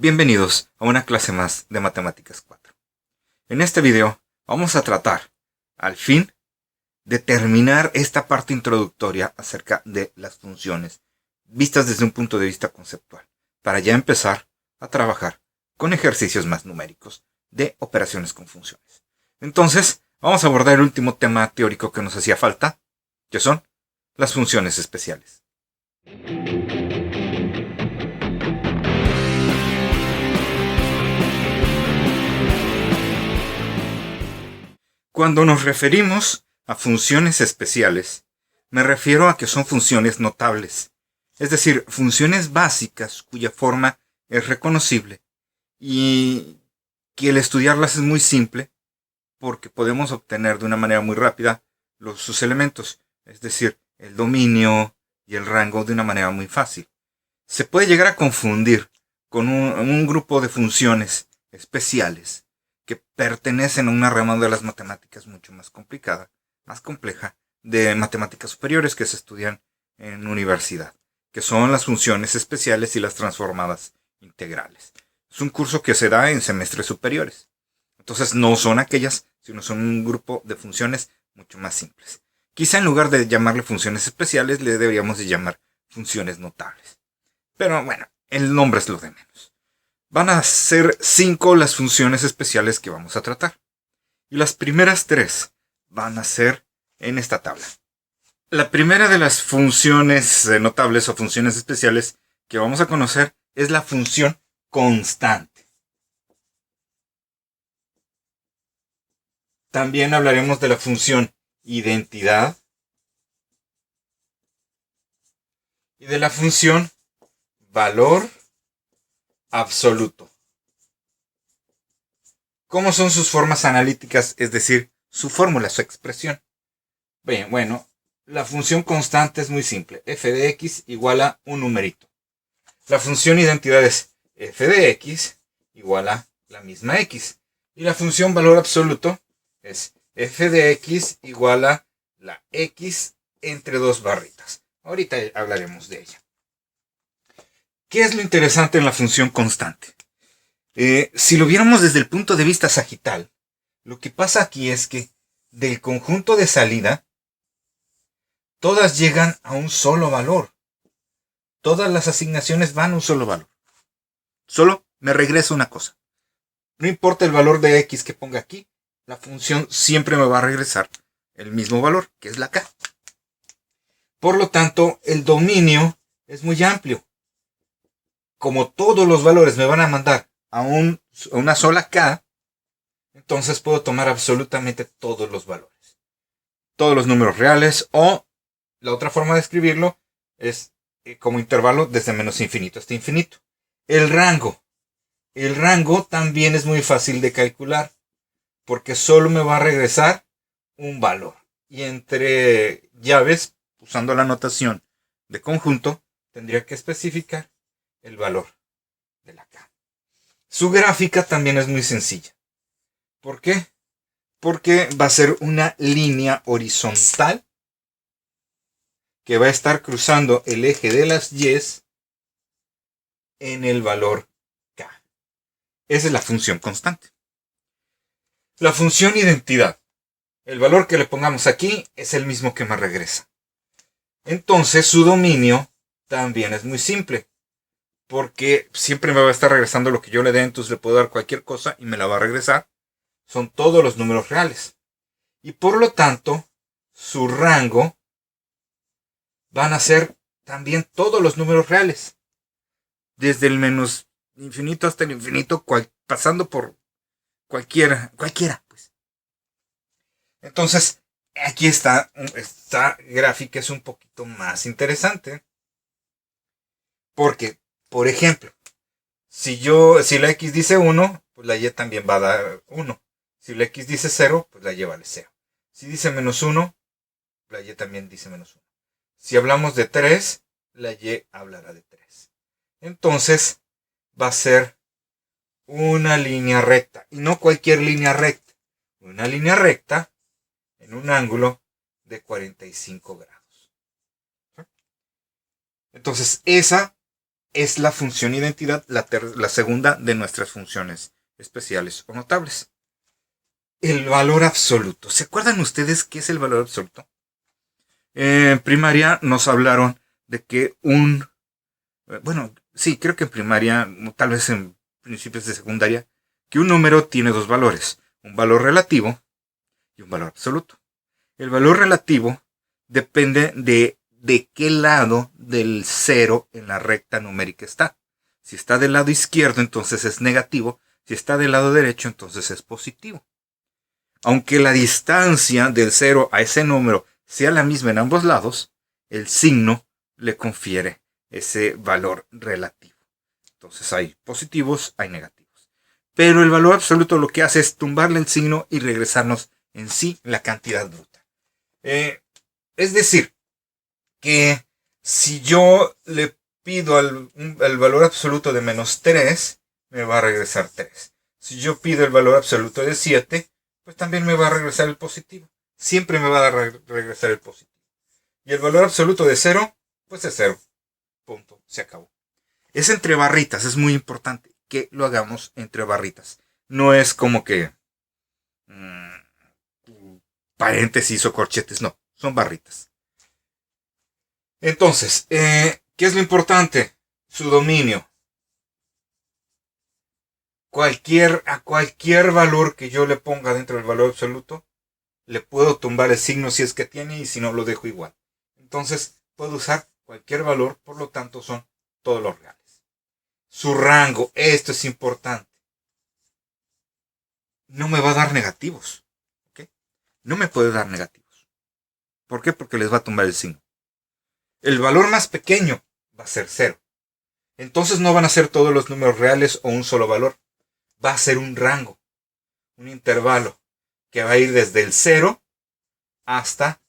Bienvenidos a una clase más de Matemáticas 4. En este video vamos a tratar, al fin, de terminar esta parte introductoria acerca de las funciones, vistas desde un punto de vista conceptual, para ya empezar a trabajar con ejercicios más numéricos de operaciones con funciones. Entonces, vamos a abordar el último tema teórico que nos hacía falta, que son las funciones especiales. Cuando nos referimos a funciones especiales, me refiero a que son funciones notables, es decir, funciones básicas cuya forma es reconocible y que el estudiarlas es muy simple porque podemos obtener de una manera muy rápida sus elementos, es decir, el dominio y el rango de una manera muy fácil. Se puede llegar a confundir con un grupo de funciones especiales que pertenecen a una rama de las matemáticas mucho más complicada, más compleja, de matemáticas superiores que se estudian en universidad, que son las funciones especiales y las transformadas integrales. Es un curso que se da en semestres superiores. Entonces no son aquellas, sino son un grupo de funciones mucho más simples. Quizá en lugar de llamarle funciones especiales, le deberíamos de llamar funciones notables. Pero bueno, el nombre es lo de menos. Van a ser 5 las funciones especiales que vamos a tratar. Y las primeras 3 van a ser en esta tabla. La primera de las funciones notables o funciones especiales que vamos a conocer es la función constante. También hablaremos de la función identidad y de la función valor absoluto. ¿Cómo son sus formas analíticas? Es decir, su fórmula, su expresión. Bien, bueno, la función constante es muy simple. F de x igual a un numerito. La función identidad es f de x igual a la misma x. Y la función valor absoluto es f de x igual a la x entre dos barritas. Ahorita hablaremos de ella. ¿Qué es lo interesante en la función constante? Si lo viéramos desde el punto de vista sagital, lo que pasa aquí es que del conjunto de salida, todas llegan a un solo valor. Todas las asignaciones van a un solo valor. Solo me regresa una cosa. No importa el valor de x que ponga aquí, la función siempre me va a regresar el mismo valor, que es la k. Por lo tanto, el dominio es muy amplio. Como todos los valores me van a mandar a una sola k, entonces puedo tomar absolutamente todos los valores. Todos los números reales, o la otra forma de escribirlo es como intervalo desde menos infinito hasta infinito. El rango. El rango también es muy fácil de calcular, porque solo me va a regresar un valor. Y entre llaves, usando la notación de conjunto, tendría que especificar el valor de la k. Su gráfica también es muy sencilla. ¿Por qué? Porque va a ser una línea horizontal que va a estar cruzando el eje de las y's en el valor k. Esa es la función constante. La función identidad. El valor que le pongamos aquí es el mismo que me regresa. Entonces su dominio también es muy simple, porque siempre me va a estar regresando lo que yo le dé, entonces le puedo dar cualquier cosa y me la va a regresar. Son todos los números reales. Y por lo tanto, su rango van a ser también todos los números reales. Desde el menos infinito hasta el infinito, pasando por cualquiera, pues. Entonces, aquí está, esta gráfica es un poquito más interesante. Porque, por ejemplo, si la x dice 1, pues la y también va a dar 1. Si la x dice 0, pues la y vale 0. Si dice menos 1, la y también dice menos 1. Si hablamos de 3, la y hablará de 3. Entonces, va a ser una línea recta. Y no cualquier línea recta. Una línea recta en un ángulo de 45 grados. Entonces, esa es la función identidad, la segunda de nuestras funciones especiales o notables. El valor absoluto. ¿Se acuerdan ustedes qué es el valor absoluto? En primaria nos hablaron de que creo que en primaria, tal vez en principios de secundaria, que un número tiene dos valores, un valor relativo y un valor absoluto. El valor relativo depende de qué lado del cero en la recta numérica está. Si está del lado izquierdo, entonces es negativo. Si está del lado derecho, entonces es positivo. Aunque la distancia del cero a ese número sea la misma en ambos lados, el signo le confiere ese valor relativo. Entonces hay positivos, hay negativos. Pero el valor absoluto lo que hace es tumbarle el signo y regresarnos en sí la cantidad bruta. Es decir, que si yo le pido el valor absoluto de menos 3, me va a regresar 3. Si yo pido el valor absoluto de 7, pues también me va a regresar el positivo. Siempre me va a regresar el positivo. Y el valor absoluto de 0, pues es 0. Punto. Se acabó. Es entre barritas. Es muy importante que lo hagamos entre barritas. No es como que paréntesis o corchetes. No. Son barritas. Entonces, ¿qué es lo importante? Su dominio. A cualquier valor que yo le ponga dentro del valor absoluto, le puedo tumbar el signo si es que tiene y si no lo dejo igual. Entonces, puedo usar cualquier valor, por lo tanto son todos los reales. Su rango, esto es importante. No me va a dar negativos. ¿Okay? No me puede dar negativos. ¿Por qué? Porque les va a tumbar el signo. El valor más pequeño va a ser 0. Entonces no van a ser todos los números reales o un solo valor. Va a ser un rango, un intervalo, que va a ir desde el 0 hasta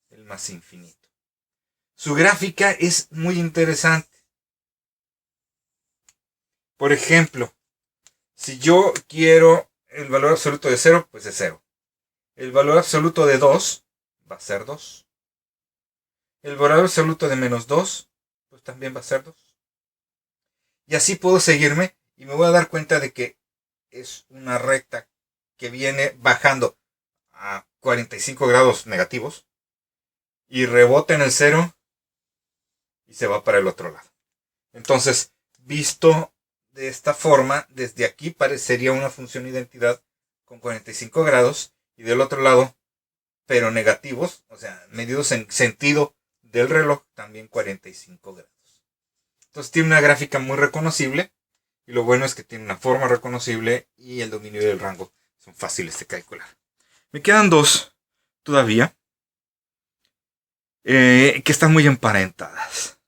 el más infinito. Su gráfica es muy interesante. Por ejemplo, si yo quiero el valor absoluto de 0, pues es 0. El valor absoluto de 2 va a ser 2. El valor absoluto de menos 2, pues también va a ser 2. Y así puedo seguirme y me voy a dar cuenta de que es una recta que viene bajando a 45 grados negativos y rebota en el 0 y se va para el otro lado. Entonces, visto de esta forma, desde aquí parecería una función identidad con 45 grados y del otro lado, pero negativos, o sea, medidos en sentido del reloj, también 45 grados. Entonces tiene una gráfica muy reconocible y lo bueno es que tiene una forma reconocible y el dominio del rango son fáciles de calcular. Me quedan dos todavía que están muy emparentadas.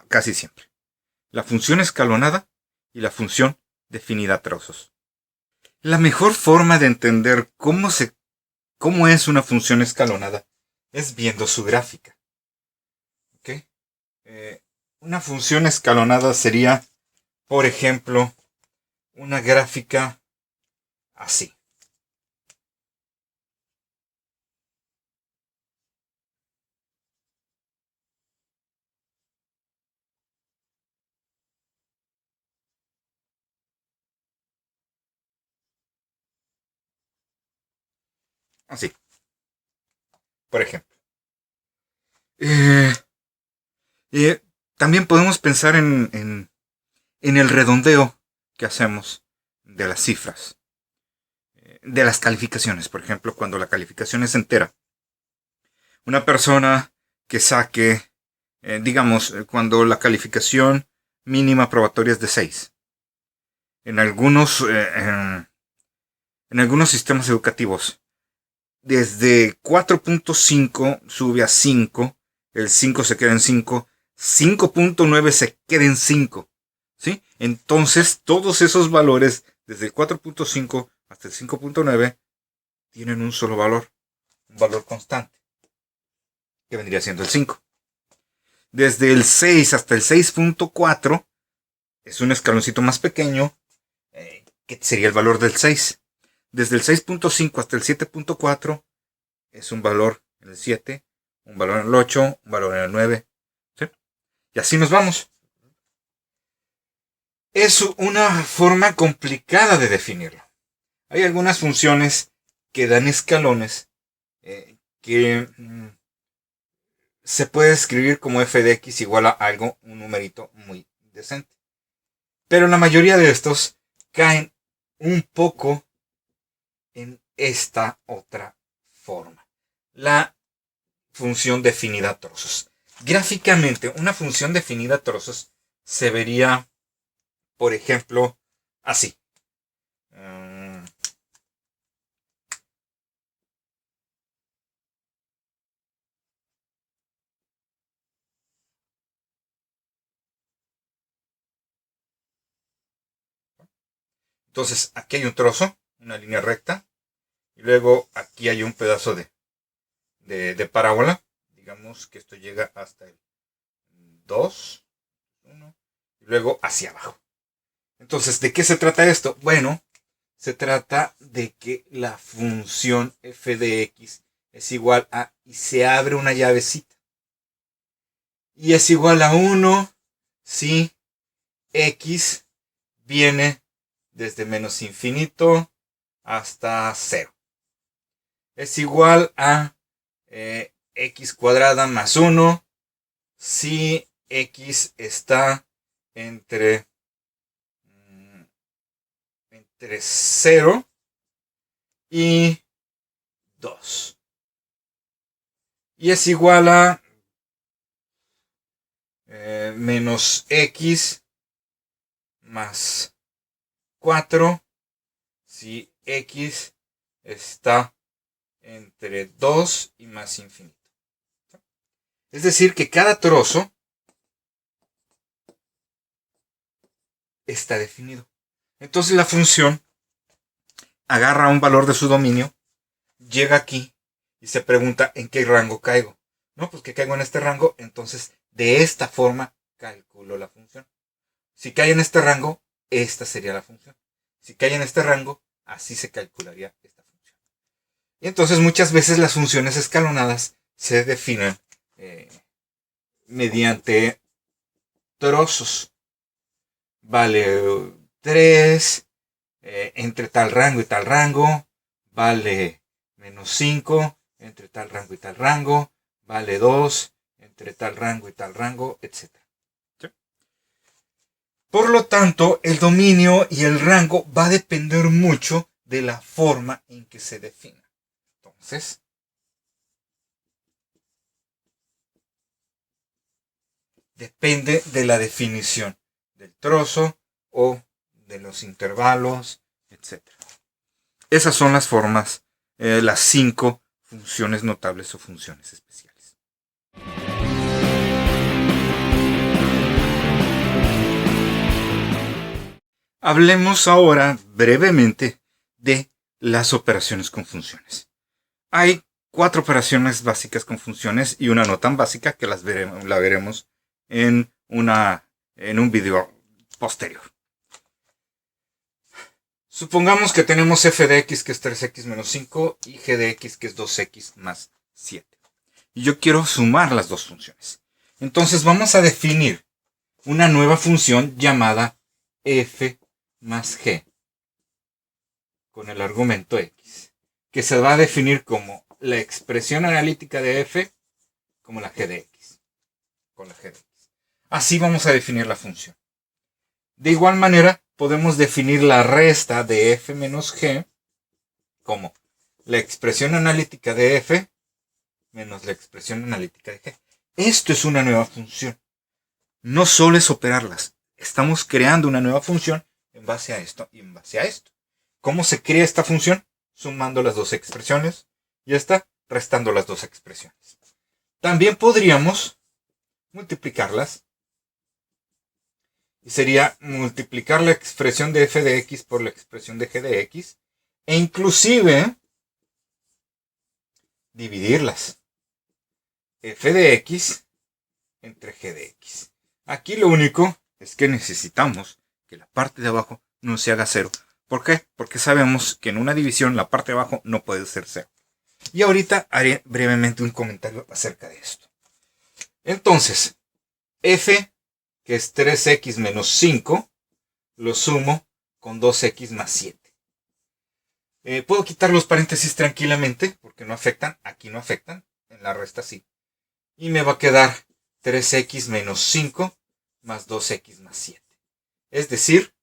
Casi siempre. La función escalonada y la función definida a trozos. La mejor forma de entender cómo es una función escalonada es viendo su gráfica. ¿Okay? Una función escalonada sería, por ejemplo, una gráfica así. Así. Por ejemplo. También podemos pensar en el redondeo que hacemos de las cifras. De las calificaciones, por ejemplo, cuando la calificación es entera. Una persona que saque, digamos, cuando la calificación mínima probatoria es de 6. En algunos sistemas educativos, desde 4.5 sube a 5, el 5 se queda en 5, 5.9 se queda en 5. ¿Sí? Entonces, todos esos valores, desde el 4.5 hasta el 5.9, tienen un solo valor, un valor constante, que vendría siendo el 5. Desde el 6 hasta el 6.4 es un escaloncito más pequeño, que sería el valor del 6. Desde el 6.5 hasta el 7.4 es un valor en el 7, un valor en el 8, un valor en el 9. ¿Sí? Y así nos vamos. Es una forma complicada de definirlo. Hay algunas funciones que dan escalones que se puede escribir como f de x igual a algo, un numerito muy decente. Pero la mayoría de estos caen un poco en esta otra forma. La función definida a trozos. Gráficamente, una función definida a trozos se vería, por ejemplo, así. Entonces, aquí hay un trozo, una línea recta, y luego aquí hay un pedazo de parábola. Digamos que esto llega hasta el 2, 1, y luego hacia abajo. Entonces, ¿de qué se trata esto? Bueno, se trata de que la función f de x es igual a, y se abre una llavecita. Y es igual a 1 si x viene desde menos infinito hasta 0. Es igual a x cuadrada más 1 si x está entre 0 y 2. Y es igual a menos x más 4 si x está entre 2 y más infinito. Es decir, que cada trozo está definido. Entonces la función agarra un valor de su dominio, llega aquí y se pregunta en qué rango caigo. No, pues que caigo en este rango, entonces de esta forma calculo la función. Si cae en este rango, esta sería la función. Si cae en este rango, así se calcularía esta función. Y entonces muchas veces las funciones escalonadas se definen mediante trozos. Vale 3 entre tal rango y tal rango. Vale menos 5 entre tal rango y tal rango. Vale 2 entre tal rango y tal rango, etc. ¿Sí? Por lo tanto, el dominio y el rango va a depender mucho de la forma en que se defina. Entonces, depende de la definición del trozo o de los intervalos, etc. Esas son las formas, las 5 funciones notables o funciones especiales. Hablemos ahora brevemente de las operaciones con funciones. Hay 4 operaciones básicas con funciones y una no tan básica que la veremos en un video posterior. Supongamos que tenemos f de x que es 3x menos 5 y g de x que es 2x más 7. Y yo quiero sumar las dos funciones. Entonces vamos a definir una nueva función llamada f más g con el argumento x, que se va a definir como la expresión analítica de f como la g de x, con la g de x. Así vamos a definir la función. De igual manera, podemos definir la resta de f menos g como la expresión analítica de f menos la expresión analítica de g. Esto es una nueva función. No solo es operarlas. Estamos creando una nueva función en base a esto y en base a esto. ¿Cómo se crea esta función? Sumando las dos expresiones y esta restando las dos expresiones. También podríamos multiplicarlas. Y sería multiplicar la expresión de f de x por la expresión de g de x. E inclusive dividirlas. F de x entre g de x. Aquí lo único es que necesitamos que la parte de abajo no se haga 0. ¿Por qué? Porque sabemos que en una división la parte de abajo no puede ser 0. Y ahorita haré brevemente un comentario acerca de esto. Entonces, f, que es 3x menos 5, lo sumo con 2x más 7. Puedo quitar los paréntesis tranquilamente, porque no afectan, aquí no afectan, en la resta sí. Y me va a quedar 3x menos 5 más 2x más 7. Es decir,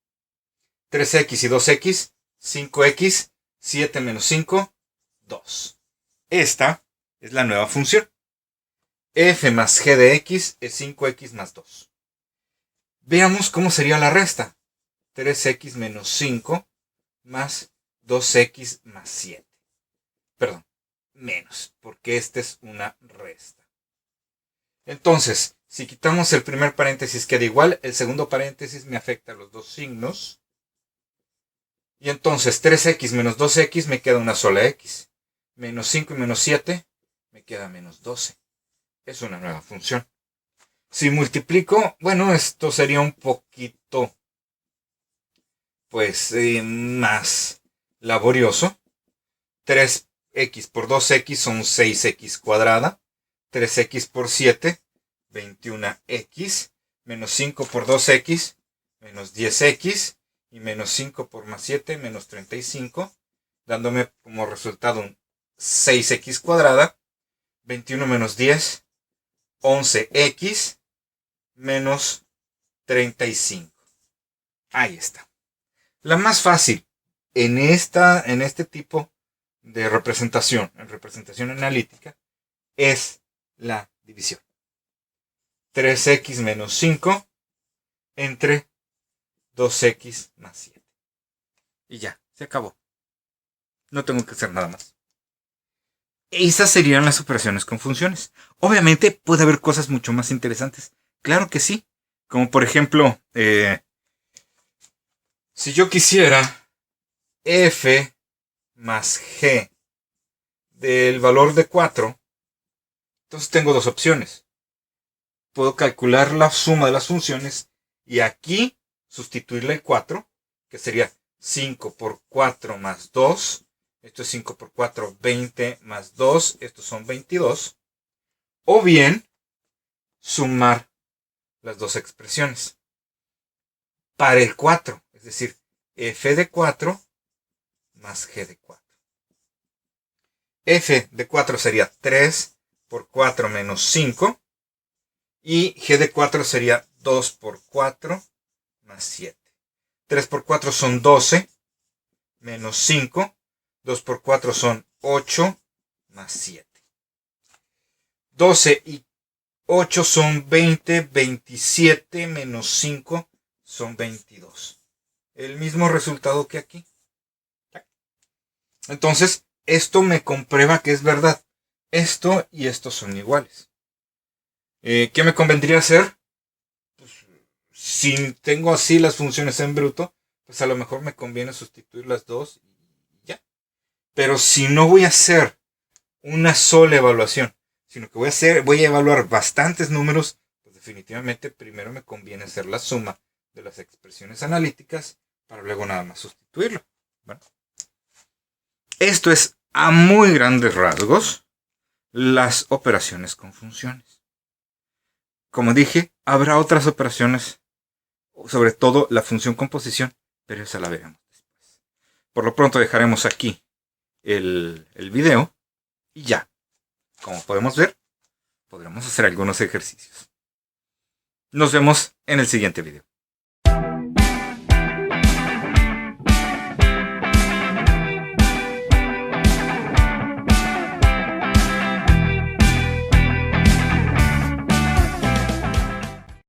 3x y 2x, 5x, 7 menos 5, 2. Esta es la nueva función. F más g de x es 5x más 2. Veamos cómo sería la resta. 3x menos 5 más 2x más 7. Perdón, menos, porque esta es una resta. Entonces, si quitamos el primer paréntesis queda igual, el segundo paréntesis me afecta a los dos signos. Y entonces 3x menos 2x me queda una sola x. Menos 5 y menos 7 me queda menos 12. Es una nueva función. Si multiplico, bueno, esto sería un poquito, pues, más laborioso. 3x por 2x son 6x cuadrada. 3x por 7, 21x. Menos 5 por 2x, menos 10x. Y menos 5 por más 7, menos 35. Dándome como resultado un 6x cuadrada. 21 menos 10, 11x. Menos 35. Ahí está. La más fácil en este tipo de representación, en representación analítica, es la división. 3x menos 5 entre 2x más 7. Y ya, se acabó. No tengo que hacer nada más. Esas serían las operaciones con funciones. Obviamente puede haber cosas mucho más interesantes. Claro que sí. Como por ejemplo, si yo quisiera f más g del valor de 4, entonces tengo dos opciones. Puedo calcular la suma de las funciones y aquí sustituirle el 4, que sería 5 por 4 más 2. Esto es 5 por 4, 20 más 2. Estos son 22. O bien sumar las dos expresiones para el 4, es decir, f de 4 más g de 4. F de 4 sería 3 por 4 menos 5 y g de 4 sería 2 por 4 más 7. 3 por 4 son 12 menos 5, 2 por 4 son 8 más 7. 12 y 8 son 20, 27 menos 5 son 22. El mismo resultado que aquí. Entonces, esto me comprueba que es verdad. Esto y esto son iguales. ¿Qué me convendría hacer? Pues, si tengo así las funciones en bruto, pues a lo mejor me conviene sustituir las dos y ya. Pero si no voy a hacer una sola evaluación, sino que voy a evaluar bastantes números, pues definitivamente primero me conviene hacer la suma de las expresiones analíticas para luego nada más sustituirlo. Bueno, esto es a muy grandes rasgos las operaciones con funciones. Como dije, habrá otras operaciones, sobre todo la función composición, pero esa la veremos después. Por lo pronto dejaremos aquí el video y ya, como podemos ver, podremos hacer algunos ejercicios. Nos vemos en el siguiente video.